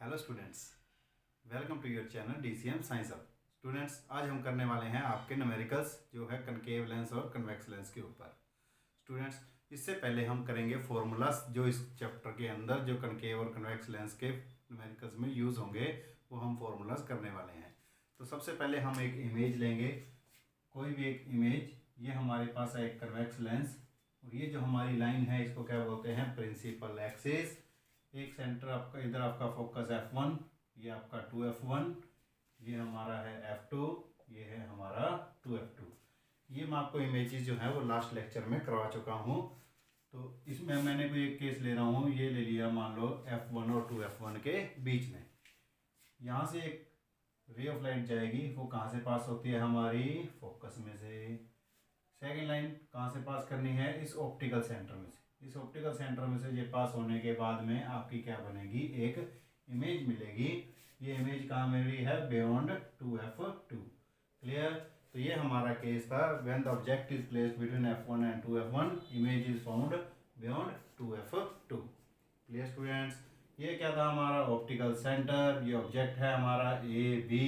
Hello students, welcome to your channel DCM science hub. Students, आज हम करने वाले हैं आपके न्यूमेरिकल्स जो है कनकेव लेंस और कन्वेक्स लेंस के ऊपर। स्टूडेंट्स, इससे पहले हम करेंगे फॉर्मूलास जो इस चैप्टर के अंदर जो कनकेव और कन्वेक्स लेंस के न्यूमेरिकल्स में यूज़ होंगे वो हम फॉर्मूलास करने वाले हैं। तो सबसे पहले हम एक इमेज लेंगे, कोई भी एक इमेज। ये हमारे पास है एक कन्वेक्स लेंस और ये जो हमारी लाइन है इसको क्या बोलते हैं, प्रिंसिपल एक्सिस। एक सेंटर आपका, इधर आपका फोकस F1, ये आपका 2F1, ये हमारा है F2, ये है हमारा 2F2। ये मैं आपको इमेजेस जो है वो लास्ट लेक्चर में करवा चुका हूँ। तो इसमें मैंने कोई एक केस ले रहा हूँ, ये ले लिया मान लो F1 और 2F1 के बीच में। यहाँ से एक रे ऑफ लाइट जाएगी, वो कहाँ से पास होती है, हमारी फोकस में से। सेकेंड लाइन कहाँ से पास करनी है, इस ऑप्टिकल सेंटर में से। इस ऑप्टिकल सेंटर में से ये पास होने के बाद में आपकी क्या बनेगी, एक इमेज मिलेगी। ये इमेज कहाँ मिल रही है, बियॉन्ड 2F2। क्लियर। तो ये हमारा केस था, when the object is placed between F1 and 2F1 image is found beyond 2F2। Clear students. ये क्या था, हमारा ऑप्टिकल सेंटर। ये ऑब्जेक्ट है हमारा AB,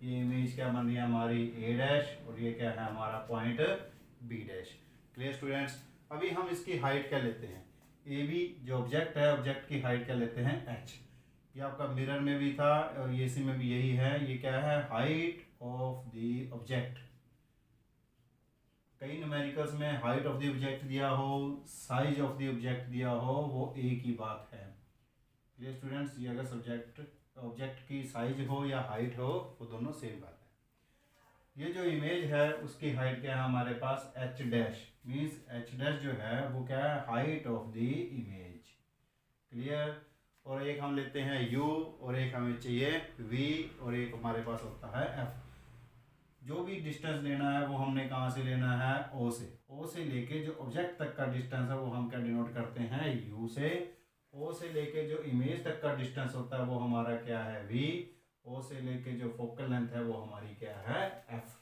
ये इमेज क्या बन रही है हमारी A' और ये क्या है हमारा पॉइंट B'। Clear students. अभी हम इसकी हाइट क्या लेते हैं, AB जो ऑब्जेक्ट है, ऑब्जेक्ट की हाइट क्या लेते हैं, H। ये आपका मिरर में भी था और ये इसी में भी यही है। ये क्या है, हाइट ऑफ द ऑब्जेक्ट। कई न्यूमेरिकल्स में हाइट ऑफ द ऑब्जेक्ट दिया हो, साइज ऑफ द ऑब्जेक्ट दिया हो, वो एक ही बात है। Clear students. ये अगर सब्जेक्ट ऑब्जेक्ट की साइज हो या हाइट हो, वो दोनों सेम बात है। ये जो इमेज है उसकी हाइट क्या है हमारे पास, H', मीन्स H' जो है वो क्या है, height of the image. Clear. और एक हम लेते हैं U और एक हमें चाहिए V और एक हमारे पास होता है F। जो भी डिस्टेंस लेना है वो हमने कहाँ से लेना है, O से। O से लेके जो ऑब्जेक्ट तक का डिस्टेंस है वो हम क्या डिनोट करते हैं, U से। O से लेके जो इमेज तक का डिस्टेंस होता है वो हमारा क्या है, V। O से लेके जो फोकल लेंथ है वो हमारी क्या है, F।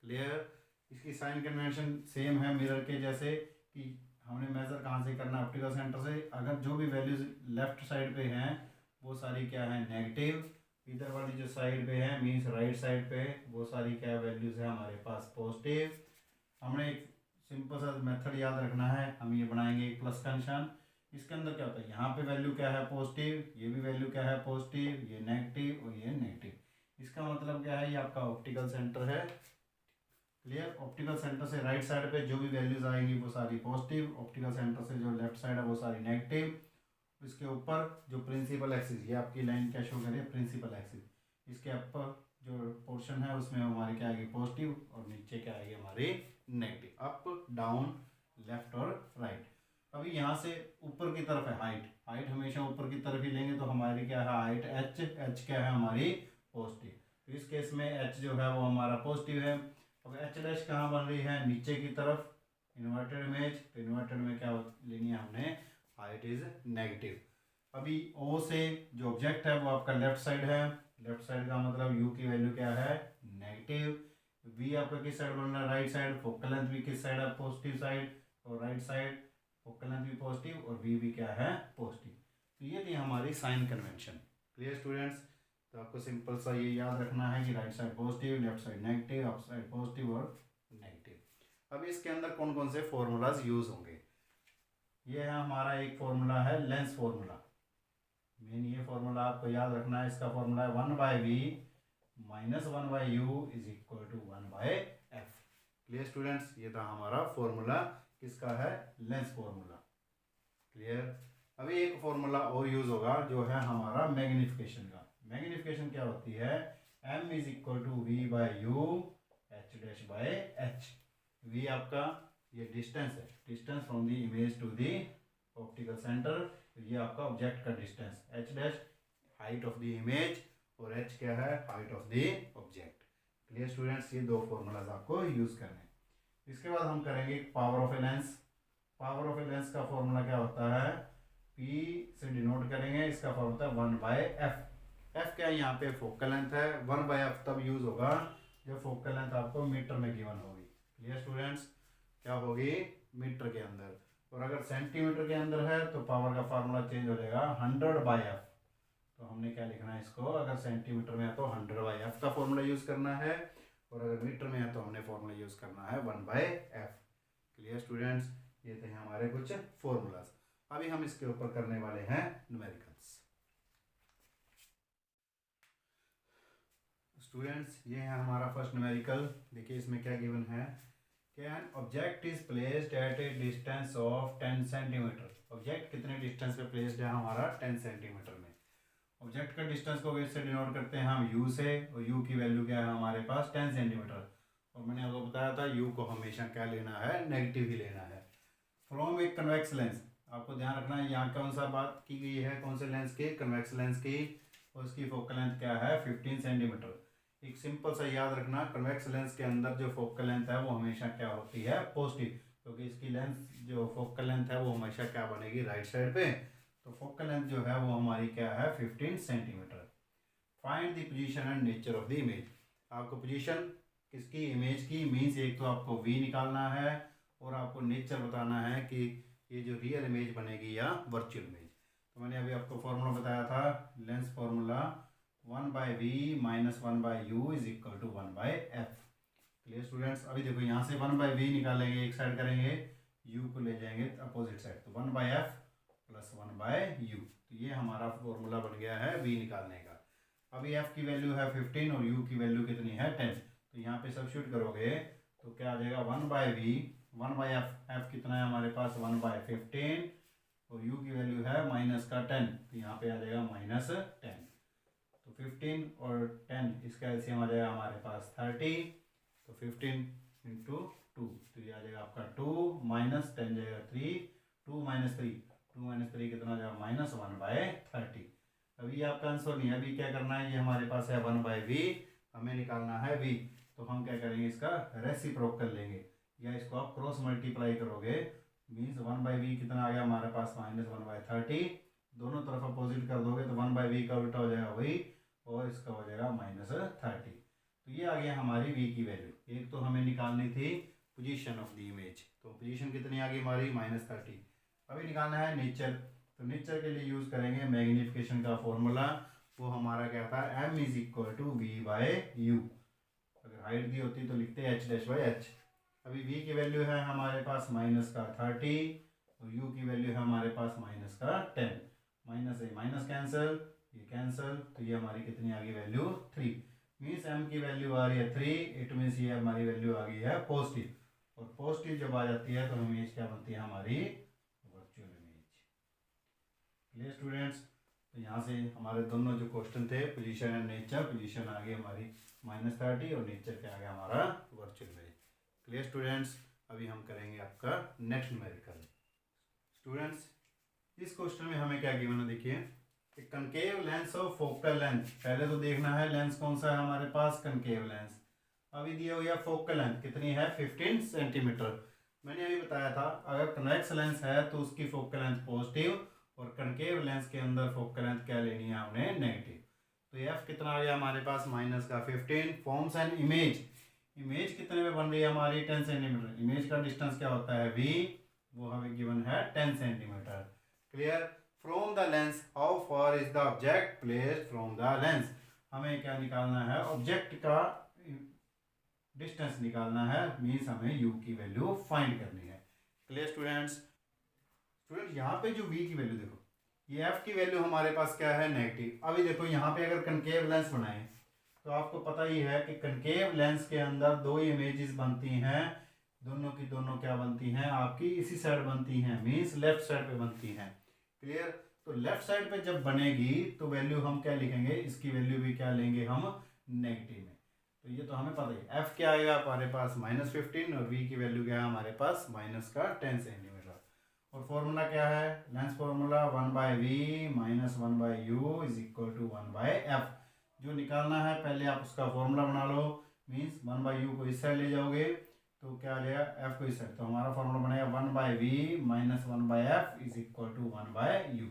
क्लियर। इसकी साइन कन्वेंशन सेम है मिरर के जैसे, कि हमने मेजर कहाँ से करना है, ऑप्टिकल सेंटर से। अगर जो भी वैल्यूज लेफ्ट साइड पे हैं वो सारी क्या है, नेगेटिव। इधर वाली जो साइड पे है, मीन्स राइट साइड पे, वो सारी क्या वैल्यूज है हमारे पास, पॉजिटिव। हमने एक सिंपल सा मेथड याद रखना है, हम ये बनाएंगे एक प्लस का निशान। इसके अंदर क्या होता है, यहाँ पे वैल्यू क्या है, पॉजिटिव, ये भी वैल्यू क्या है, पॉजिटिव, ये नेगेटिव और ये नेगेटिव। इसका मतलब क्या है, ये आपका ऑप्टिकल सेंटर है। क्लियर। ऑप्टिकल सेंटर से राइट साइड पे जो भी वैल्यूज आएंगी वो सारी पॉजिटिव, ऑप्टिकल सेंटर से जो लेफ्ट साइड है वो सारी नेगेटिव। इसके ऊपर जो प्रिंसिपल एक्सिस, ये आपकी लाइन क्या शो करे, प्रिंसिपल एक्सिस। इसके ऊपर जो पोर्शन है उसमें हमारी क्या आएगी, पॉजिटिव, और नीचे क्या आएगी हमारी नेगेटिव। अप डाउन लेफ्ट और राइट। अभी यहाँ से ऊपर की तरफ है हाइट, हाइट हमेशा ऊपर की तरफ ही लेंगे तो हमारी क्या है, हाइट H क्या है हमारी, पॉजिटिव। तो इस केस में H जो है वो हमारा पॉजिटिव है। अब H' कहाँ बन रही है, नीचे की तरफ, इन्वर्टेड इमेज। तो इन्वर्टेड में क्या लेनी है हमने, हाइट इज नेगेटिव। अभी O से जो ऑब्जेक्ट है वो आपका लेफ्ट साइड है, लेफ्ट साइड का मतलब U की वैल्यू क्या है, नेगेटिव। V आपका किस साइड बन रहा है, राइट साइड। फोकल लेंथ भी किस साइड है, पॉजिटिव साइड, और राइट साइड फोकल लेंथ भी पॉजिटिव और V भी क्या है, पॉजिटिव। तो ये थी हमारी साइन कन्वेंशन। Clear students. तो आपको सिंपल सा ये याद रखना है कि right side positive, left side negative, up side positive और नेगेटिव। अब इसके अंदर कौन कौन से फॉर्मूलाज यूज होंगे, ये है हमारा एक फॉर्मूला है लेंस फॉर्मूला। मेन ये फॉर्मूला आपको याद रखना है। इसका फॉर्मूला है 1/v minus 1/u is equal to 1/f। Clear students. ये था हमारा फॉर्मूला, किसका है, लेंस फॉर्मूला। क्लियर। अभी एक फॉर्मूला और यूज होगा जो है हमारा मैग्निफिकेशन का। मैग्निफिकेशन क्या होती है, m is equal to v/u h'/h। v आपका ये डिस्टेंस है, distance from the image to the optical centre. ये आपका ऑब्जेक्ट का distance, h' height of the image और h क्या है, height of the object. Clear students. ये दो फॉर्मूलाज आपको यूज करने हैं। इसके बाद हम करेंगे power of a lens. Power of a lens का फॉर्मूला क्या होता है, P से डिनोट करेंगे, इसका फॉर्मूला होता है 1/f। f क्या है, यहाँ पे फोकल लेंथ है। 1/f तब यूज होगा जब फोकल लेंथ आपको मीटर में गिवन होगी। Clear students. क्या होगी, मीटर के अंदर। और अगर सेंटीमीटर के अंदर है तो पावर का फार्मूला चेंज हो जाएगा 100/f। तो हमने क्या लिखना है इसको, अगर सेंटीमीटर में है तो 100/f का फॉर्मूला यूज़ करना है, और अगर मीटर में है तो हमने फॉर्मूला यूज़ करना है 1/f। क्लियर स्टूडेंट्स, ये थे हमारे कुछ फॉर्मूलाज। अभी हम इसके ऊपर करने वाले हैं न्यूमेरिकल्स। स्टूडेंट्स, ये है हमारा फर्स्ट न्यूमेरिकल। देखिए इसमें क्या गिवन है कि an object is placed at a distance of 10 centimetre. Object कितने डिस्टेंस पे प्लेस्ड है हमारा, 10 सेंटीमीटर में। ऑब्जेक्ट का डिस्टेंस को वेट से डिनोट करते हैं हम u से, और u की वैल्यू क्या है हमारे पास 10 सेंटीमीटर। और मैंने आपको बताया था u को हमेशा क्या लेना है, नेगेटिव ही लेना है। फ्रॉम ए कन्वेक्स लेंस, आपको ध्यान रखना है यहाँ कौन सा बात की गई है, कौन से लेंस की, कन्वेक्स लेंस की, और उसकी फोकल लेंथ क्या है 15 सेंटीमीटर। एक सिंपल सा याद रखना, कन्वेक्स लेंस के अंदर जो फोकल लेंथ है वो हमेशा क्या होती है, पॉजिटिव, क्योंकि इसकी लेंथ जो फोकल लेंथ है वो हमेशा क्या बनेगी, राइट साइड पे। तो फोकल लेंथ जो है वो हमारी क्या है 15 centimetre. Find the position and nature of the image. आपको पोजीशन किसकी, इमेज की, मीन्स एक तो आपको v निकालना है, और आपको नेचर बताना है कि ये जो रियल इमेज बनेगी या वर्चुअल इमेज। तो मैंने अभी आपको फॉर्मूला बताया था, lens formula 1/v minus 1/u is equal to 1/f। Clear students, अभी देखो यहाँ से 1/v निकालेंगे, एक साइड करेंगे, u को ले जाएंगे अपोजिट साइड, तो 1/f प्लस 1/u। तो ये हमारा फॉर्मूला बन गया है v निकालने का। अभी f की वैल्यू है 15 और u की वैल्यू कितनी है 10, तो यहाँ पे सब्स्टिट्यूट करोगे तो क्या आ जाएगा 1/v, 1/f, f कितना है हमारे पास 1/15, और u की वैल्यू है माइनस का 10, तो यहाँ पे आ जाएगा -10। तो 15 और 10 इसका एलसीएम आ जाएगा हमारे पास 30, तो 15 इंटू 2, तो ये आ जाएगा आपका 2 माइनस 10 जाएगा 3, 2 माइनस 3 कितना आ जाएगा -1/30। अभी ये आपका आंसर नहीं है, अभी क्या करना है, ये हमारे पास है 1/v, हमें निकालना है v, तो हम क्या करेंगे इसका रेसिप्रोकल कर लेंगे, या इसको आप क्रॉस मल्टीप्लाई करोगे, मीन्स 1/v कितना आ गया हमारे पास -1/30, दोनों तरफ अपोजिट कर दोगे तो 1/v का उल्टा हो जाएगा वही, और इसका हो जाएगा -30। तो ये आ गया हमारी v की वैल्यू। एक तो हमें निकालनी थी पोजीशन ऑफ द इमेज, तो पोजीशन कितनी आ गई हमारी -30। अभी निकालना है नेचर, तो नेचर के लिए यूज़ करेंगे मैग्निफिकेशन का फॉर्मूला, वो हमारा क्या था m is equal to v/u। अगर हाइट दी होती तो लिखते h'/h। अभी v की वैल्यू है हमारे पास -30, और u की वैल्यू है हमारे पास -10, माइनस ए माइनस कैंसिल, ये कैंसिल, तो ये हमारी कितनी आ गई वैल्यू 3, मीन्स m की वैल्यू आ रही है 3, इट मीन्स ये हमारी वैल्यू आ गई है पॉजिटिव, और पॉजिटिव जब आ जाती है तो इमेज क्या बनती है हमारी, वर्चुअल इमेज। क्लियर स्टूडेंट्स, तो यहाँ से हमारे दोनों जो क्वेश्चन थे, पोजीशन एंड नेचर, पोजीशन आ गई हमारी -30 और नेचर क्या आ गया हमारा वर्चुअल इमेज। क्लियर स्टूडेंट्स, अभी हम करेंगे आपका नेक्स्ट न्यूमेरिकल। स्टूडेंट्स, इस क्वेश्चन में हमें क्या गिवन है, देखिए concave lens of focal length. पहले तो देखना है लेंस कौन सा है हमारे पास, कनकेव लेंस। अभी दिया हुआ फोकल लेंथ कितनी है 15 सेंटीमीटर। मैंने अभी बताया था अगर कन्वेक्स लेंस है तो उसकी फोकल लेंथ पॉजिटिव, और कनकेव लेंस के अंदर फोकल लेंथ क्या लेनी है हमने, नेगेटिव। तो एफ कितना आ गया हमारे पास -15। फॉर्म्स एंड इमेज, इमेज कितने में बन रही है हमारी 10 सेंटीमीटर। इमेज का डिस्टेंस क्या होता है v, वो हमें गिवन है 10 centimetre. Clear, from the lens how far is the object placed from the lens. हमें क्या निकालना है, ऑब्जेक्ट का डिस्टेंस निकालना है, मीन्स हमें u की वैल्यू फाइंड करनी है। क्लियर स्टूडेंट्स, यहाँ पे जो v की वैल्यू देखो, ये f की वैल्यू हमारे पास क्या है, नेगेटिव। अभी देखो यहाँ पे अगर कनकेव लेंस बनाए तो आपको पता ही है कि कनकेव लेंस के अंदर दो इमेजेस बनती हैं, दोनों की दोनों क्या बनती हैं आपकी इसी साइड बनती हैं, मीन्स लेफ्ट साइड पे बनती हैं। क्लियर, तो लेफ्ट साइड पे जब बनेगी तो वैल्यू हम क्या लिखेंगे, इसकी वैल्यू भी क्या लेंगे हम, नेगेटिव में। तो ये तो हमें पता ही, f क्या आएगा हमारे पास -15, और v की वैल्यू क्या है हमारे पास -10 सेंटीमीटर। और फॉर्मूला क्या है, lens formula 1/v minus 1/u is equal to 1/f। जो निकालना है पहले आप उसका फॉर्मूला बना लो, मीन्स 1/u को इस साइड ले जाओगे तो क्या आ जाएगा, f को इस साइड, तो हमारा फॉर्मूला बनेगा 1/v minus 1/f is equal to 1/u।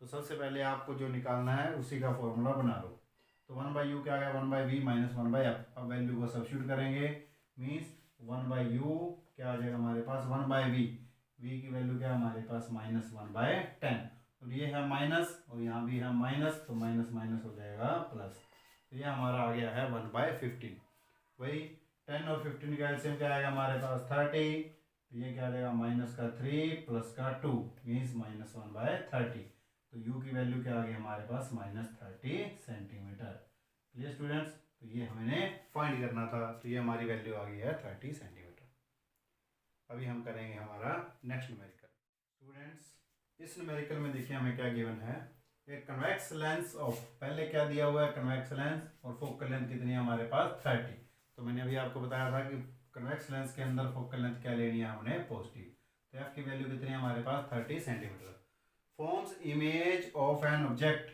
तो सबसे पहले आपको जो निकालना है उसी का फॉर्मूला बना लो। तो 1/u क्या आ गया, 1/v माइनस 1/f। अब वैल्यू को सब्स्टिट्यूट करेंगे, मीन्स 1/u क्या आ जाएगा हमारे पास 1/v, v की वैल्यू क्या है हमारे पास -1/10, और ये है माइनस और यहाँ भी है माइनस, तो माइनस माइनस हो जाएगा प्लस। तो ये हमारा आ गया है 1/15। वही 10 और 15 का एलसीएम क्या आएगा हमारे पास 30। तो ये क्या आ जाएगा -3 प्लस का 2 मीन्स -1/30। तो u की वैल्यू क्या आ गई हमारे पास -30 सेंटीमीटर। क्लियर स्टूडेंट्स, तो ये हमने फाइंड करना था, तो ये हमारी वैल्यू आ गई है 30 सेंटीमीटर। अभी हम करेंगे हमारा नेक्स्ट न्यूमेरिकल। स्टूडेंट्स इस न्यूमेरिकल में देखिए हमें क्या गिवन है, एक कन्वेक्स लेंस ऑफ, पहले क्या दिया हुआ है कन्वेक्स लेंस और फोकल लेंथ कितनी है हमारे पास 30। तो मैंने अभी आपको बताया था कि कन्वेक्स लेंस के अंदर फोकल लेंथ क्या लेनी है हमने पॉजिटिव। तो एफ की वैल्यू कितनी है हमारे पास 30 centimetre. Forms image of an object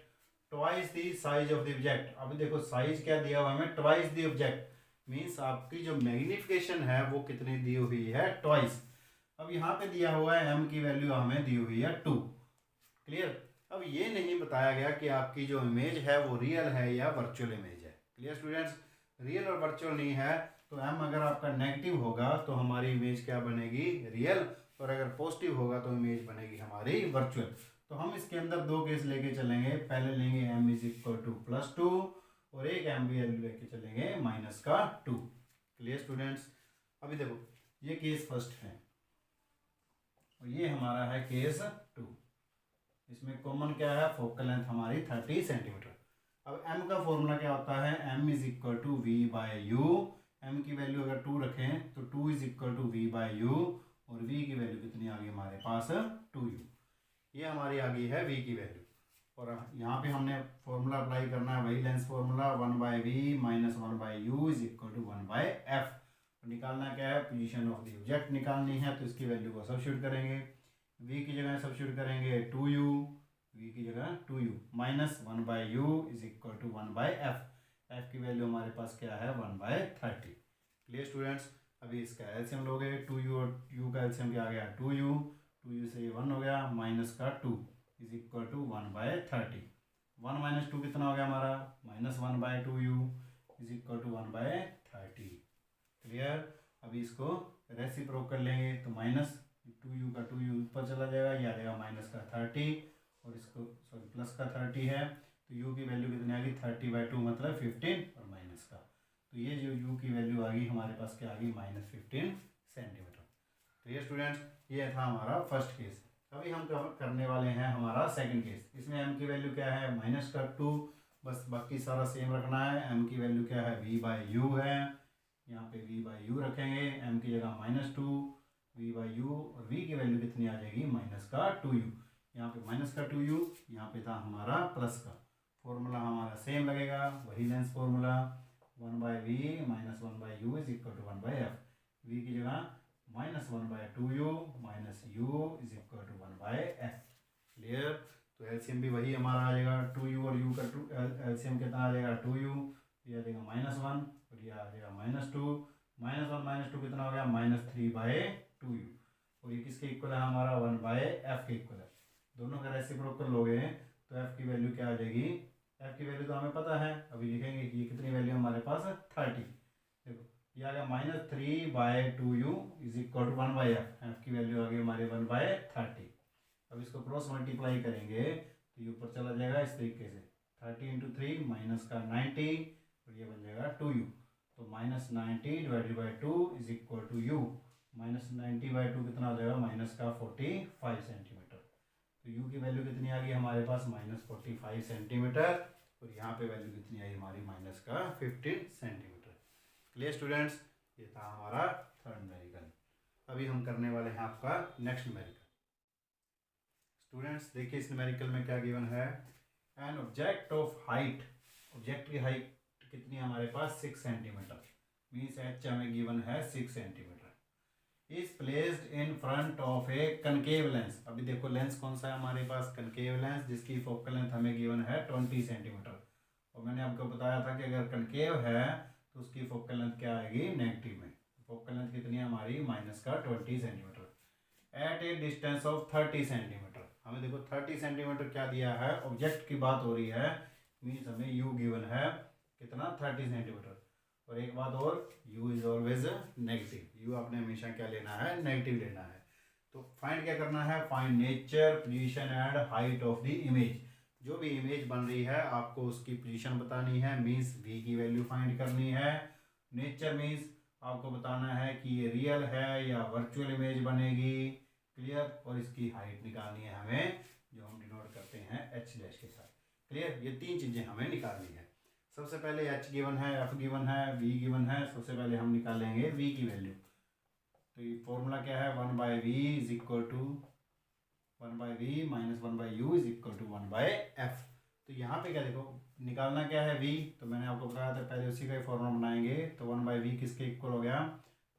twice the size of the object. अभी देखो साइज क्या दिया हुआ है हमें ट्वाइस द ऑब्जेक्ट, मीन्स आपकी जो मैग्निफिकेशन है वो कितनी दी हुई है ट्वाइस। अब यहाँ पे दिया हुआ है m की वैल्यू हमें दी हुई है 2। क्लियर, अब ये नहीं बताया गया कि आपकी जो इमेज है वो रियल है या वर्चुअल इमेज है। क्लियर स्टूडेंट्स, रियल और वर्चुअल नहीं है, तो m अगर आपका नेगेटिव होगा तो हमारी इमेज क्या बनेगी रियल, और अगर पॉजिटिव होगा तो इमेज बनेगी हमारी वर्चुअल। तो हम इसके अंदर दो केस लेके चलेंगे, पहले लेंगे m = +2 और एक m वैल्यू लेके चलेंगे -2। क्लियर स्टूडेंट्स, अभी देखो ये केस फर्स्ट है और ये हमारा है केस 2। इसमें कॉमन क्या है फोकल लेंथ हमारी 30 सेंटीमीटर। अब m का फॉर्मूला क्या होता है, m = v/u। m की वैल्यू अगर 2 रखें तो 2 = v/u और v की वैल्यू कितनी आ गई हमारे पास 2u। ये हमारी आ गई है v की वैल्यू, और यहाँ पे हमने फॉर्मूला अप्लाई करना है वही lens formula 1/v - 1/u = 1/f। निकालना क्या है पोजीशन ऑफ द ऑब्जेक्ट निकालनी है, तो इसकी वैल्यू को सब्स्टिट्यूट करेंगे। v की जगह सब्स्टिट्यूट करेंगे 2u, v की जगह 2u -1/u = 1/f। f की वैल्यू हमारे पास क्या है 1/30। क्लियर स्टूडेंट्स, अभी इसका एलसीएम लोगे 2u और u का एलसीएम क्या आ गया 2u, 2u से 1 हो गया -2 = 1/30। 1 - 2 कितना हो गया हमारा -1/2u = 1/30। क्लियर, अभी इसको रेसिप्रोक कर लेंगे तो -2u का 2u ऊपर चला जाएगा, ये आ जाएगा -30 और इसको सॉरी +30 है, तो u की वैल्यू कितनी आ गई 30/2 मतलब 15 और माइनस का, तो ये जो u की वैल्यू आ गई हमारे पास क्या आ गई -15 सेंटीमीटर। तो ये स्टूडेंट्स ये था हमारा फर्स्ट केस। अभी हम करने वाले हैं हमारा सेकंड केस। इसमें m की वैल्यू क्या है -2, बस बाकी सारा सेम रखना है। m की वैल्यू क्या है v/u है, यहाँ पे v/u रखेंगे, m की जगह -2 v/u और v की वैल्यू कितनी आ जाएगी -2u। यहाँ पे -2u, यहाँ पे था हमारा प्लस का। फॉर्मूला हमारा सेम लगेगा, वही lens formula 1/v - 1/u = 1/f। v की जगह -1/2u - u = 1/f। क्लियर, तो एलसीएम भी वही हमारा आ जाएगा 2u और u का एलसीएम कितना आ जाएगा 2u, ये आ जाएगा -1 और ये आ जाएगा -2, -1 - 2 कितना हो गया -3/2u, और ये किसके इक्वल है हमारा 1/f के इक्वल है। दोनों का रेसिप्रोकल लोगे तो f की वैल्यू क्या आ जाएगी, f की वैल्यू तो हमें पता है, अभी लिखेंगे कि ये कितनी वैल्यू हमारे पास 30। देखो ये आ गया -3/2u = 1/f, f की वैल्यू आ गई हमारी 1/30। अब इसको क्रॉस मल्टीप्लाई करेंगे तो ये ऊपर चला जाएगा इस तरीके से 30 × 3 -90 और ये बन जाएगा 2u, तो -90/2 = u, -90/2 कितना हो जाएगा -45 सेंटीमीटर। तो u की वैल्यू कितनी आ गई हमारे पास -45 सेंटीमीटर, और यहाँ पे वैल्यू कितनी आई हमारी -15 सेंटीमीटर। क्लियर स्टूडेंट्स, ये था हमारा थर्ड न्यूमेरिकल। अभी हम करने वाले हैं आपका नेक्स्ट न्यूमेरिकल। स्टूडेंट्स देखिए इस न्यूमेरिकल में क्या गिवन है, an object of height, object की हाइट कितनी है हमारे पास 6 सेंटीमीटर, मीन्स एच हमें गिवन है 6 centimetre, is placed in front of a concave lens. अभी देखो लेंस कौन सा है हमारे पास कनकेव लेंस, जिसकी फोकल लेंथ हमें गिवन है 20 सेंटीमीटर, और मैंने आपको बताया था कि अगर कनकेव है तो उसकी फोकल लेंथ क्या आएगी नेगेटिव में। फोकल लेंथ कितनी है हमारी -20 centimetre at a distance of 30 centimetre. हमें देखो 30 सेंटीमीटर क्या दिया है, ऑब्जेक्ट की बात हो रही है, मीन्स हमें u गिवन है कितना 30 सेंटीमीटर, और एक बात और u is always negative, u आपने हमेशा क्या लेना है नेगेटिव लेना है। तो फाइंड क्या करना है, find nature, position and height of the image. जो भी इमेज बन रही है आपको उसकी पोजीशन बतानी है, मीन्स वी की वैल्यू फाइंड करनी है। नेचर मीन्स आपको बताना है कि ये रियल है या वर्चुअल इमेज बनेगी, क्लियर। और इसकी हाइट निकालनी है हमें, जो हम डिनोट करते हैं एच डैश के साथ, क्लियर। ये तीन चीज़ें हमें निकालनी है। सबसे पहले एच गिवन है, एफ गिवन है, वी गिवन है। सबसे पहले हम निकालेंगे वी की वैल्यू। तो ये फॉर्मूला क्या है, 1/v is equal to 1/v minus 1/u is equal to 1/f। तो यहाँ पे क्या देखो निकालना क्या है v, तो मैंने आपको बताया था पहले उसी का ही फॉर्मूला बनाएंगे। तो 1/v किसके इक्वल हो गया,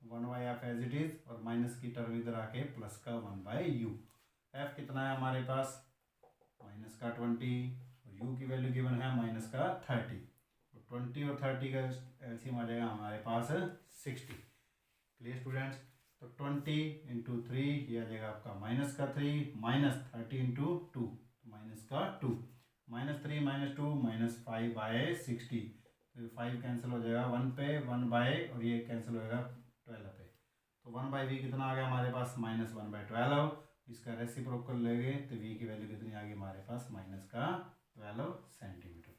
1/f एज इट इज, और माइनस की टर्म इधर आके प्लस का 1/u। f कितना है हमारे पास, माइनस का 20, और u की वैल्यू गिवन है माइनस का 30। 20 और 30 का एलसीएम आ जाएगा हमारे पास 60, क्लियर स्टूडेंट्स। तो 20 इंटू 3 ये आ जाएगा आपका माइनस का 3, माइनस 30 इंटू 2 माइनस का 2, माइनस 3 माइनस 2 माइनस 5/60। तो 5 कैंसिल हो जाएगा 1 पे, 1 बाय, और ये कैंसिल होएगा 12 पे। तो 1/v कितना आ गया हमारे पास, माइनस 1/12। इसका रेसिप्रोकल लेंगे तो v की वैल्यू कितनी आ गई हमारे पास, माइनस का 12 सेंटीमीटर।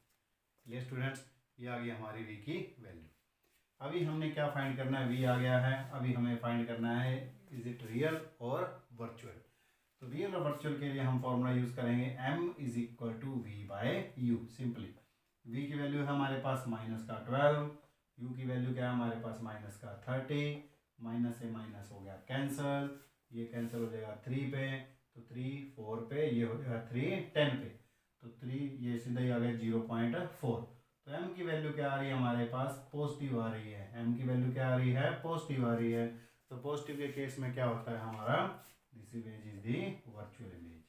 क्लियर स्टूडेंट्स, ये आ गई हमारी v की वैल्यू। अभी हमने क्या फाइंड करना है, v आ गया है। अभी हमें फाइंड करना है इज इट रियल और वर्चुअल। तो रियल और वर्चुअल के लिए हम फॉर्मूला यूज करेंगे m is equal to v/u। Simply v की वैल्यू है हमारे पास माइनस का 12, u की वैल्यू क्या है हमारे पास माइनस का 30, माइनस से माइनस हो गया कैंसल, ये कैंसिल हो जाएगा 3 पे, तो 3 4 पे, ये हो जाएगा 3 10 पे, तो 3 ये सीधा ही आ गया 0.4। तो m की वैल्यू क्या आ रही है हमारे पास, पॉजिटिव आ रही है। m की वैल्यू क्या आ रही है, पॉजिटिव आ रही है। तो पॉजिटिव के केस में क्या होता है हमारा, this image is the virtual image.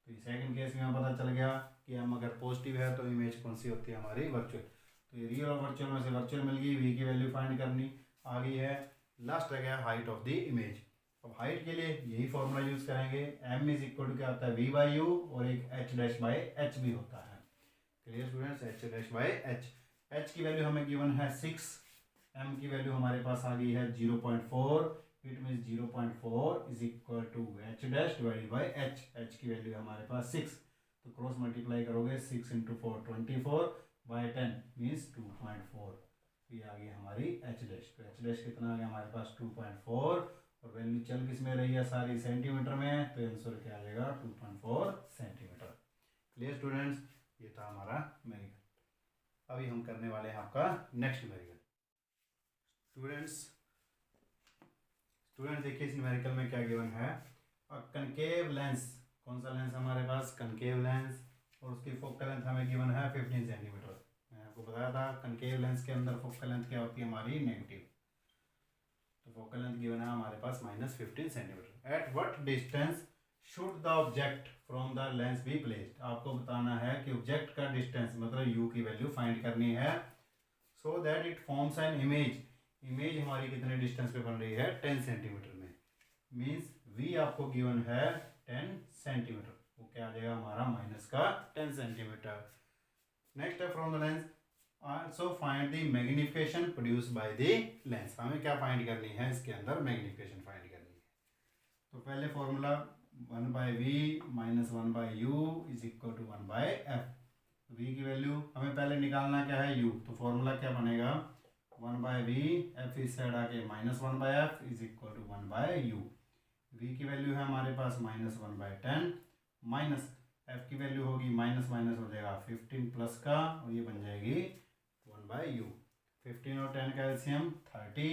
तो ये सेकंड केस में हमें पता चल गया कि m अगर पॉजिटिव है तो इमेज कौन सी होती है हमारी, वर्चुअल। तो ये रियल और वर्चुअल में से वर्चुअल मिल गई, v की वैल्यू फाइंड करनी आ गई है। लास्ट रह गया हाइट ऑफ द इमेज। अब हाइट के लिए यही फॉर्मूला यूज करेंगे, m इज इक्वल टू क्या होता है, v/u, और एक h'/h भी होता है। Clear students, h'/h। h की वैल्यू हमें गिवन है 6, m की वैल्यू हमारे पास आ गई है 0.4। It mean 0.4 is equal to h'/h। h की वैल्यू हमारे पास 6, तो क्रॉस मल्टीप्लाई करोगे 6 इंटू 4 24/10 मीन्स 2.4। ये आ गई हमारी h'। तो h' कितना आ गया हमारे पास 2.4, और वैल्यू चल किस में रही है सारी सेंटीमीटर में, तो आंसर क्या आ जाएगा 2.4 सेंटीमीटर। क्लियर स्टूडेंट्स, ये था हमारा न्यूमेरिकल। अभी हम करने वाले हैं आपका नेक्स्ट न्यूमेरिकल। स्टूडेंट्स देखिए इस न्यूमेरिकल में क्या गिवन है, कनकेव लेंस। कौन सा लेंस हमारे पास, कनकेव लेंस, और उसकी फोकल लेंथ हमें गिवन है 15 सेंटीमीटर। मैंने आपको बताया था कनकेव लेंस के अंदर फोकल लेंथ क्या होती है हमारी, नेगेटिव। तो फोकल लेंथ गिवन है हमारे पास -15 centimetre. At what distance should the object from the lens be placed. आपको बताना है कि ऑब्जेक्ट का डिस्टेंस मतलब u की वैल्यू फाइंड करनी है, so that it forms an image. Image हमारी कितने डिस्टेंस पे बन रही है, 10 सेंटीमीटर में। मीन्स v आपको गिवन है 10 सेंटीमीटर, वो क्या आ जाएगा हमारा माइनस का 10 सेंटीमीटर। नेक्स्ट है from the lens also find the magnification produced by the lens. हमें क्या फाइंड करनी है, इसके अंदर मैग्निफिकेशन फाइंड करनी है। तो पहले formula 1/v minus 1/u is equal to 1/f। v की वैल्यू हमें पहले निकालना क्या है, u। तो फॉर्मूला क्या बनेगा, 1/v, f इस साइड आके -1/f is equal to 1/u। v की वैल्यू है हमारे पास -1/10, माइनस f की वैल्यू होगी माइनस माइनस हो जाएगा 15 प्लस का, और ये बन जाएगी 1/u। 15 और 10 का एलसीएम 30,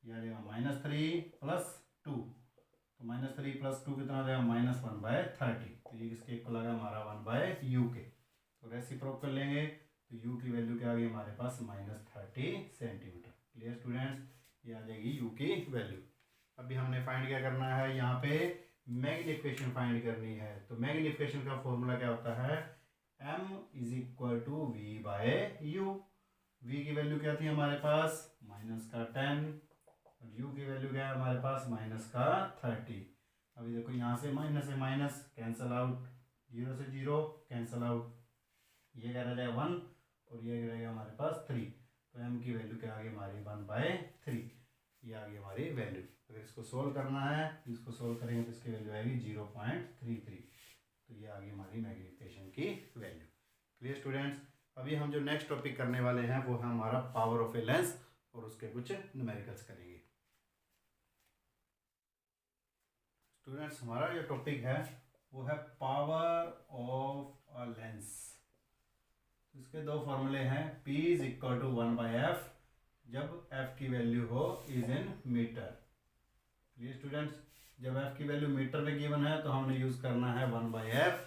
ये आ जाएगा -3 प्लस 2, तो -3 प्लस 2 कितना आ जाएगा -1/30। तो ये किसके इक्वल आ गया हमारा 1/u के। तो रेसिप्रोकल लेंगे तो u की वैल्यू क्या आ गई हमारे पास -30 सेंटीमीटर। क्लियर स्टूडेंट्स, ये आ जाएगी u की वैल्यू। अभी हमने फाइंड क्या करना है, यहाँ पे मैग्निफिकेशन फाइंड करनी है। तो मैग्निफिकेशन का फॉर्मूला क्या होता है, m is equal to v/u। v की वैल्यू क्या थी हमारे पास -10, और u की वैल्यू क्या है हमारे पास -30। अभी देखो यहाँ से माइनस कैंसल आउट, 0 से 0 कैंसल आउट, ये क्या रह जाएगा 1, और ये रहेगा हमारे पास 3। तो m की वैल्यू क्या आ गई हमारी 1/3। ये आ गई हमारी वैल्यू। अगर इसको सोल्व करना है, इसको सोल्व करेंगे तो इसकी वैल्यू आएगी 0.33। तो ये आ गई हमारी मैग्नीफिकेशन की वैल्यू। Clear students. अभी हम जो नेक्स्ट टॉपिक करने वाले हैं वो है हमारा पावर ऑफ ए लेंस और उसके कुछ न्यूमेरिकल्स करेंगे। स्टूडेंट्स हमारा जो टॉपिक है वो है पावर ऑफ अ लेंस। इसके दो फॉर्मूले हैं। P is equal to 1/f जब f की वैल्यू हो is in metre. Clear students. जब f की वैल्यू मीटर में गिवन है तो हमने यूज़ करना है 1/f,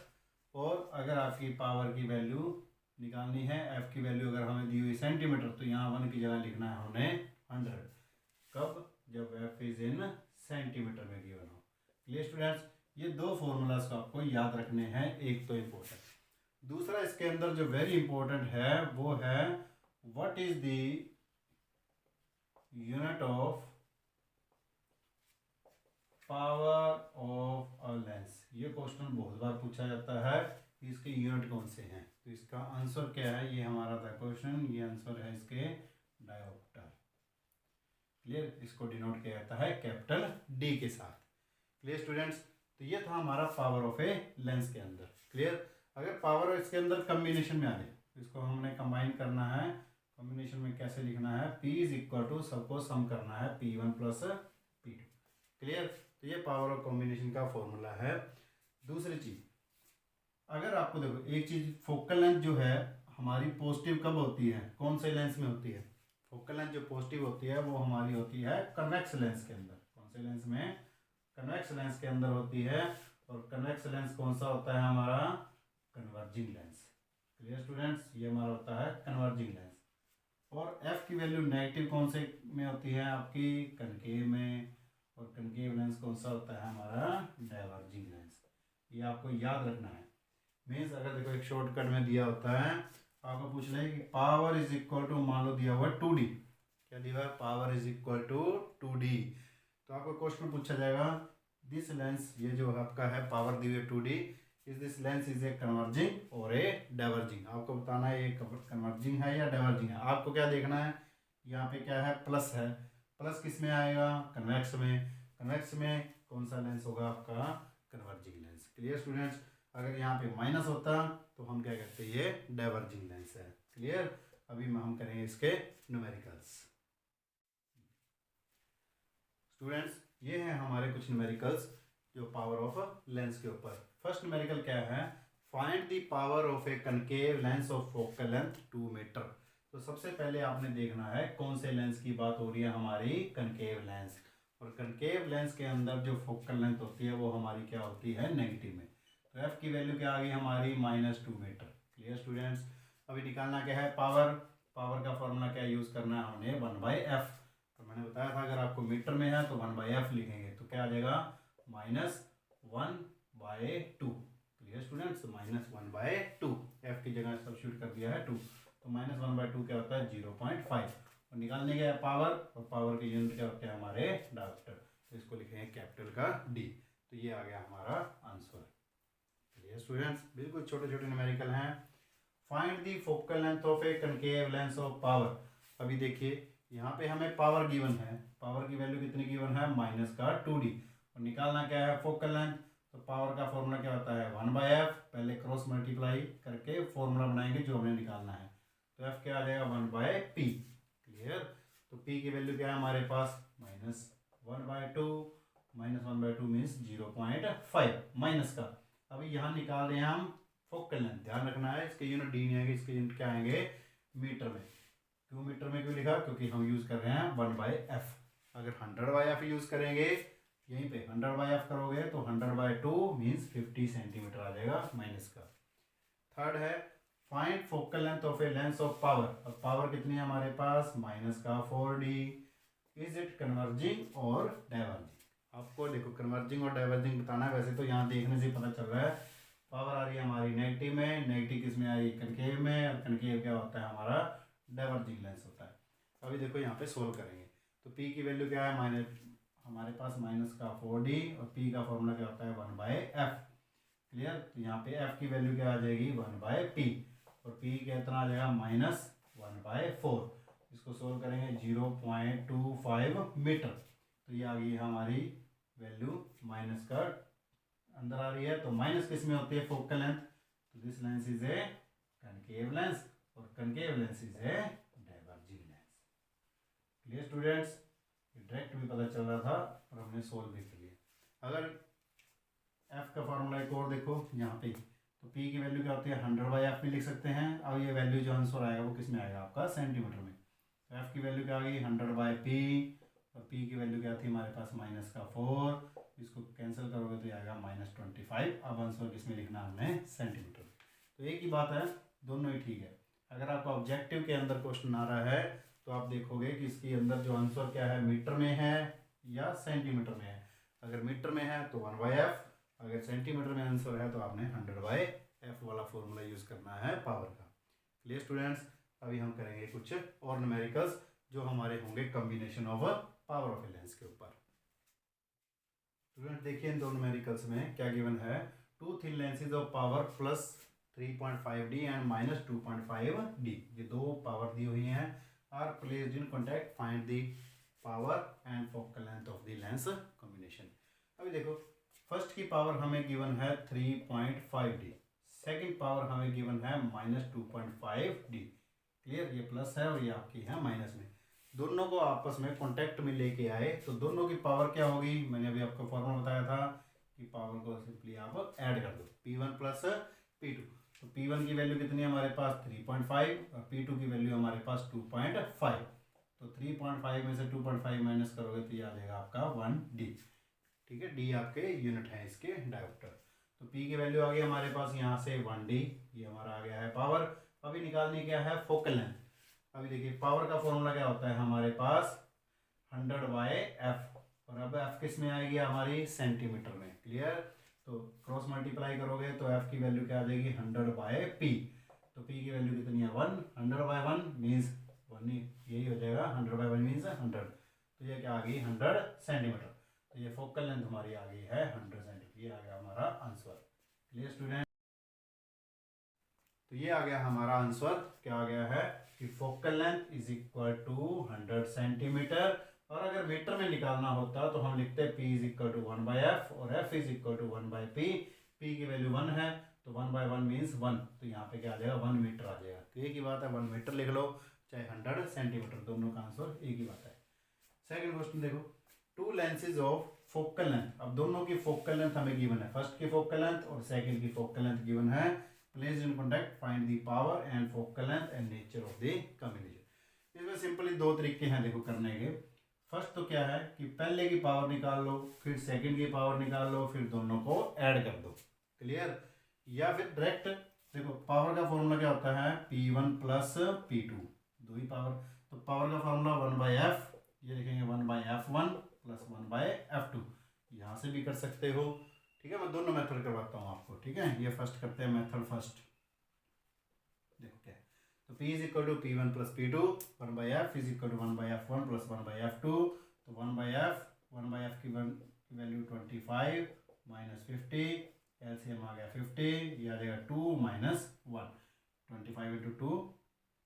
और अगर आपकी पावर की वैल्यू निकालनी है, f की वैल्यू अगर हमें दी हुई सेंटीमीटर, तो यहाँ 1 की जगह लिखना है हमें 100। कब? जब f इज इन सेंटीमीटर में गिवन हो। Clear students. ये दो फॉर्मूलाज को आपको याद रखने हैं, एक तो इम्पोर्टेंट। दूसरा इसके अंदर जो वेरी इंपॉर्टेंट है वो है what is the unit of power of a lens. ये क्वेश्चन बहुत बार पूछा जाता है कि इसके यूनिट कौन से हैं। तो इसका आंसर क्या है, ये हमारा था क्वेश्चन। ये आंसर है इसके डायोप्टर। क्लियर। इसको डिनोट किया जाता है कैपिटल डी के साथ। Clear students. तो ये था हमारा पावर ऑफ ए लेंस के अंदर। क्लियर। अगर पावर इसके अंदर कम्बिनेशन में आ जाए तो इसको हमने कंबाइन करना है। कॉम्बिनेशन में कैसे लिखना है, P इज इक्वल टू सबको सम करना है P1 प्लस P2। क्लियर। तो ये पावर ऑफ कॉम्बिनेशन का फॉर्मूला है। दूसरी चीज, अगर आपको देखो एक चीज, फोकल लेंथ जो है हमारी पॉजिटिव कब होती है, कौन से लेंस में होती है? फोकल लेंथ जो पॉजिटिव होती है वो हमारी होती है कन्वेक्स लेंस के अंदर। कौन से लेंस में? कन्वेक्स लेंस के अंदर होती है। और कन्वेक्स लेंस कौन सा होता है हमारा? Converging lens. Clear students. ये हमारा होता है कन्वर्जिंग लेंस। और f की वैल्यू नेगेटिव कौन से में होती है आपकी? कनकेव में। और कनकेव लेंस कौन सा होता है हमारा? Diverging lens. ये आपको याद रखना है। मीन्स अगर देखो एक शॉर्टकट में दिया होता है, आपको पूछ ले कि पावर इज इक्वल टू, मान लो दिया हुआ 2D। क्या दिया हुआ है? Power is equal to 2D। तो आपको क्वेश्चन पूछा जाएगा दिस लेंस, ये जो आपका है पावर दी हुई 2D, is this lens is a converging और ए डाइवर्जिंग। आपको बताना है ये कन्वर्जिंग है या डाइवर्जिंग है। आपको क्या देखना है, यहाँ पे क्या है? प्लस है। प्लस किस में आएगा? कन्वेक्स में। कन्वेक्स में कौन सा लेंस होगा आपका? Converging lens. Clear students. अगर यहाँ पे माइनस होता तो हम क्या कहते हैं? ये डाइवर्जिंग लेंस है। क्लियर। अभी हम करेंगे इसके न्यूमेरिकल्स। स्टूडेंट्स ये हैं हमारे कुछ न्यूमेरिकल्स जो पावर ऑफ लेंस के ऊपर। फर्स्ट न्यूमेरिकल क्या है? Find the power of a concave lens of focal length 2 metre. तो सबसे पहले आपने देखना है कौन से लेंस की बात हो रही है हमारी? Concave lens. और कनकेव लेंस के अंदर जो फोकल लेंथ होती है वो हमारी क्या होती है? नेगेटिव में। तो एफ की वैल्यू क्या आ गई हमारी? -2 मीटर। Clear students. अभी निकालना क्या है? पावर। पावर का फॉर्मूला क्या यूज करना है हमने? 1/f। तो मैंने बताया था अगर आपको मीटर में है तो 1/f लिखेंगे तो क्या आ जाएगा? -1/2। Clear students. -1/2 f की जगह सब्स्टिट्यूट कर दिया है 2, तो -1/2 क्या होता है? 0.5। और निकालने का पावर, और पावर के यूनिट क्या होते हैं हमारे? डायोप्टर। तो इसको लिखेंगे कैपिटल का D। तो ये आ गया हमारा आंसर। Clear students. बिल्कुल छोटे छोटे न्यूमेरिकल हैं। Find the focal length of a concave lens of power. अभी देखिए यहाँ पे हमें पावर गिवन है। पावर की वैल्यू कितनी गिवन है? -2D। और निकालना क्या है? Focal length. तो पावर का फॉर्मूला क्या होता है? 1/f। पहले क्रॉस मल्टीप्लाई करके फॉर्मूला बनाएंगे जो हमें निकालना है। तो f क्या आ जाएगा? 1/p। क्लियर। तो p की वैल्यू क्या है हमारे पास? -1/2। -1/2 मीन्स 0.5 माइनस का। अभी यहाँ निकाल रहे हैं हम फोकल लेंथ। ध्यान रखना है इसके यूनिट डी नहीं आएंगे, इसके यूनिट क्या आएंगे? मीटर में। क्यों मीटर में क्यों लिखा? क्योंकि हम यूज कर रहे हैं 1/f। अगर 100/f यूज करेंगे, यहीं पे 100/f करोगे तो 100/2 मीन्स 50 सेंटीमीटर आ जाएगा माइनस का। थर्ड है find focal length of a lens of power. अब पावर कितनी है हमारे पास? -4D। इज इट कन्वर्जिंग और डाइवर्जिंग? आपको देखो कन्वर्जिंग और डाइवर्जिंग बताना है। वैसे तो यहाँ देखने से पता चल रहा है पावर आ रही है हमारी नेगेटिव में। नेगेटिव किस में आ रही है? कनकेव में। और कनकेव क्या होता है हमारा? डाइवर्जिंग लेंस होता है। अभी देखो यहाँ पे सोल्व करेंगे तो p की वैल्यू क्या है? हमारे पास -4D। और p का फॉर्मूला क्या होता है? 1/f। क्लियर। तो यहाँ पे f की वैल्यू क्या आ जाएगी? 1/p। और p कितना आ जाएगा? -1/4। इसको सोल्व करेंगे 0.25 मीटर। तो ये आ गई हमारी वैल्यू माइनस का अंदर आ रही है। तो माइनस किस में होती है? Focal length. तो this lens is a concave lens और concave lens is a diverging lens. Clear students? Direct भी पता चल रहा था और हमने सोल्व भी कर लिया। अगर एफ का फॉर्मूला एक और देखो यहाँ पे, तो पी की वैल्यू क्या होती है? 100/f भी लिख सकते हैं। अब ये वैल्यू जो आंसर आएगा वो किस में आएगा? आपका सेंटीमीटर में। तो एफ की वैल्यू क्या आ गई? 100/p और p की वैल्यू क्या थी हमारे पास? -4। इसको कैंसिल करोगे तो आएगा -25। अब आंसर किस में लिखना हमने? सेंटीमीटर। तो एक ही बात है, दोनों ही ठीक है। अगर आपका ऑब्जेक्टिव के अंदर क्वेश्चन आ रहा है तो आप देखोगे कि इसके अंदर जो आंसर क्या है, मीटर में है या सेंटीमीटर में है। अगर मीटर में है तो 1/f, अगर सेंटीमीटर में आंसर है तो आपने 100/f वाला फॉर्मूला यूज करना है पावर का। Clear students? अभी हम करेंगे कुछ और न्यूमेरिकल्स जो हमारे होंगे combination of power of a lens के ऊपर। स्टूडेंट देखिए इन दो न्यूमेरिकल्स में क्या गिवन है? 2 thin lenses of power +3.5d and -2.5d। ये दो पावर दी हुई हैं, are placed in contact, find the power and focal length of the lens combination. अभी देखो, फर्स्ट की पावर हमें गिवन है 3.5d, सेकंड पावर हमें गिवन है -2.5d। क्लियर? ये प्लस है और ये आपकी है माइनस में। दोनों को आपस में कांटेक्ट में लेके आए तो दोनों की पावर क्या होगी? मैंने अभी आपको फॉर्मूला बताया था कि पावर को सिंपली आप ऐड कर दो, P1 + P2। तो P1 की वैल्यू कितनी है हमारे पास? 3.5 और P2 की वैल्यू हमारे पास 2.5। तो 3.5 में से 2.5 माइनस करोगे तो ये आ जाएगा आपका 1d। ठीक है, d आपके यूनिट है इसके डायोप्टर। तो P की वैल्यू आ गई हमारे पास यहाँ से 1d, ये हमारा आ गया है पावर। अभी निकालनी क्या है? Focal length. अभी देखिए पावर का फॉर्मूला क्या होता है हमारे पास? 100/f, और अब f किस में आएगी? हमारी सेंटीमीटर में। क्लियर? तो क्रॉस मल्टीप्लाई करोगे तो f की वैल्यू क्या आ जाएगी? 100/p। तो p की वैल्यू कितनी है? 1। 100/1 मीन्स 1, यही हो जाएगा। 100/1 मीन्स 100। तो ये क्या आ गई? 100 सेंटीमीटर। तो ये फोकल लेंथ हमारी आ गई है 100 सेंटीमीटर। ये आ गया हमारा आंसर। Clear student? तो ये आ गया हमारा आंसर। क्या आ गया है कि focal length is equal to 100 centimetre. और अगर मीटर में निकालना होता तो हम लिखते P is equal to 1/f और f is equal to 1/p। p की वैल्यू 1 है तो 1/1 मीन्स 1। तो यहाँ पे क्या आ जाएगा? 1 मीटर आ जाएगा। तो एक ही बात है, 1 मीटर लिख लो चाहे 100 सेंटीमीटर, दोनों का आंसर एक ही बात है। सेकेंड क्वेश्चन देखो, 2 लेंसेज ऑफ फोकल लेंथ। अब दोनों की फोकल लेंथ हमें गिवन है, फर्स्ट की फोकल लेंथ और सेकंड की फोकल लेंथ गिवन है। Placed in contact, find the power and focal length and nature of the combination. इसमें सिंपली दो तरीके हैं देखो करने के। फर्स्ट तो क्या है कि पहले की पावर निकाल लो, फिर सेकंड की पावर निकाल लो, फिर दोनों को ऐड कर दो। क्लियर? या फिर डायरेक्ट देखो, पावर का फॉर्मूला क्या होता है? P1 + P2, दो ही पावर। तो पावर का फॉर्मूला 1/f, ये लिखेंगे 1/f1 + 1/f2। यहाँ से भी कर सकते हो। ठीक है, मैं दोनों मेथड करवाता हूँ आपको। ठीक है, ये फर्स्ट करते हैं मेथड फर्स्ट। देखो क्या है, तो P is equal to P1 + P2, 1/f is equal to 1/f1 + 1/f2। तो 1/f की वैल्यू 25 - 50, एलसीएम आ गया 50, ये आ जाएगा 2 - 1। 25 × 2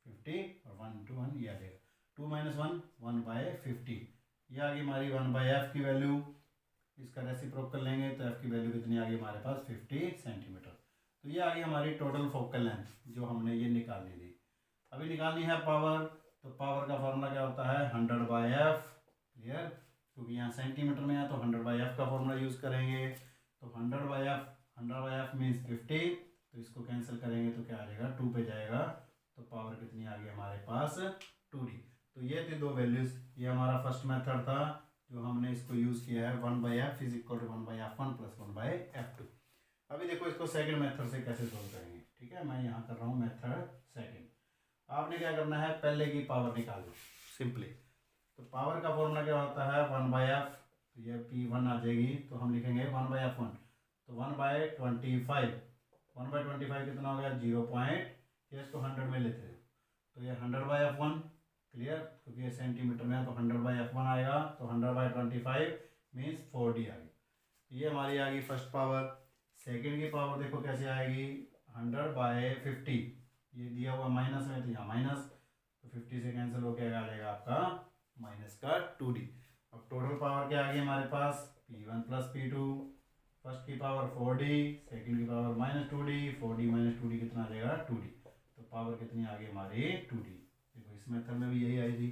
50 और 1 × 1 ये आ जाएगा 2 - 1 1/50। ये आ गई हमारी 1/f की वैल्यू। इसका रेसिप्रोकल लेंगे तो f की वैल्यू कितनी आ गई हमारे पास? 50 सेंटीमीटर। तो ये आ गई हमारी टोटल फोकल लेंथ जो हमने ये निकालनी थी। अभी निकालनी है पावर। तो पावर का फॉर्मूला क्या होता है? 100/f। क्लियर? क्योंकि यहाँ सेंटीमीटर में है तो 100/f का फॉर्मूला यूज़ करेंगे। तो 100/f मीन्स 50। तो इसको कैंसिल करेंगे तो क्या आ जाएगा? 2 पे जाएगा। तो पावर कितनी आ गई हमारे पास? 2d। तो ये थी दो वैल्यूज़। ये हमारा फर्स्ट मेथड था जो हमने इसको यूज़ किया है, 1/f is equal to 1/f1 + 1/f2। अभी देखो इसको सेकंड मेथड से कैसे सोल्व करेंगे। ठीक है, मैं यहाँ कर रहा हूँ मेथड सेकंड। आपने क्या करना है? पहले की पावर निकाल लो सिंपली। तो पावर का फॉर्मूला क्या होता है? 1/f। तो ये P1 आ जाएगी तो हम लिखेंगे 1/f1। तो 1/25, 1/25 कितना हो गया? 0. ये इसको 100 में लेते हो तो ये 100/f1। क्लियर? क्योंकि ये सेंटीमीटर में है तो 100/f1 आएगा। तो 100/25 मीन्स 4d आ गई। ये हमारी आ गई फर्स्ट पावर। सेकंड की पावर देखो कैसे आएगी? 100/50, ये दिया हुआ माइनस में तो यहाँ माइनस, तो 50 से कैंसिल होकर आ जाएगा आपका माइनस का 2d। अब टोटल पावर क्या आ गई हमारे पास, P1 प्लस P2, फर्स्ट की पावर 4d, सेकंड की power minus 2d, 4d minus 2d कितना आ जाएगा 2d। तो पावर कितनी आ गई हमारी 2d। देखो इस मेथड में भी यही आई थी,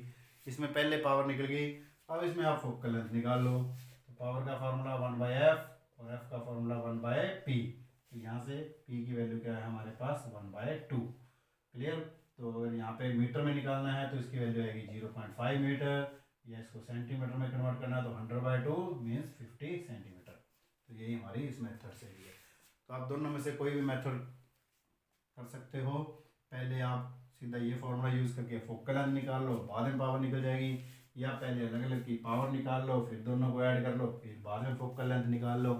इसमें पहले पावर निकल गई, अब इसमें आप फोकल लेंथ निकाल लो। तो पावर का फार्मूला 1/f और f का फार्मूला 1/p। तो यहाँ से p की वैल्यू क्या है हमारे पास 1/2। क्लियर। तो अगर यहाँ पे मीटर में निकालना है तो इसकी वैल्यू आएगी 0.5 मीटर, या इसको सेंटीमीटर में कन्वर्ट करना है तो 100/2 मीन्स 50 सेंटीमीटर। तो यही हमारी इस मेथड से ही है। तो आप दोनों में से कोई भी मेथड कर सकते हो। पहले आप सीधा ये फॉर्मूला यूज़ करके फोकल लेंथ निकाल लो, बाद में पावर निकल जाएगी, या पहले अलग अलग की पावर निकाल लो फिर दोनों को ऐड कर लो फिर बाद में फोकल लेंथ निकाल लो।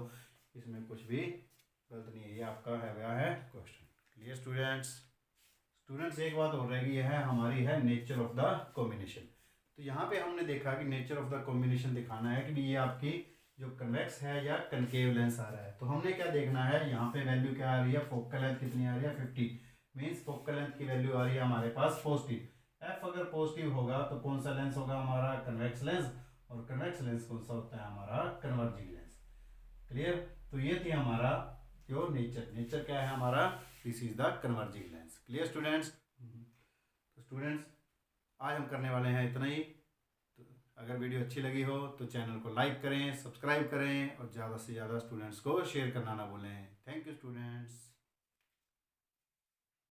इसमें कुछ भी गलत नहीं है, ये आपका है गया है क्वेश्चन। क्लियर स्टूडेंट्स एक बात और रहेगी, यह है हमारी है नेचर ऑफ द कॉम्बिनेशन। तो यहाँ पे हमने देखा कि नेचर ऑफ द कॉम्बिनेशन दिखाना है कि ये आपकी जो कन्वेक्स है या कनकेव लेंस आ रहा है। तो हमने क्या देखना है, यहाँ पे वैल्यू क्या आ रही है, फोकल लेंथ कितनी आ रही है 50, मीन्स फोकल लेंथ की वैल्यू आ रही है हमारे पास पॉजिटिव। एफ अगर पॉजिटिव होगा तो कौन सा लेंस होगा हमारा कन्वेक्स लेंस, और कन्वेक्स लेंस कौन सा होता है हमारा कन्वर्जिंग लेंस। क्लियर। तो ये थी हमारा जो नेचर क्या है हमारा, this is the converging lens. Clear students. तो स्टूडेंट्स आज हम करने वाले हैं इतना ही। तो अगर वीडियो अच्छी लगी हो तो चैनल को लाइक करें, सब्सक्राइब करें और ज़्यादा से ज़्यादा स्टूडेंट्स को शेयर करना ना भूलें। Thank you students.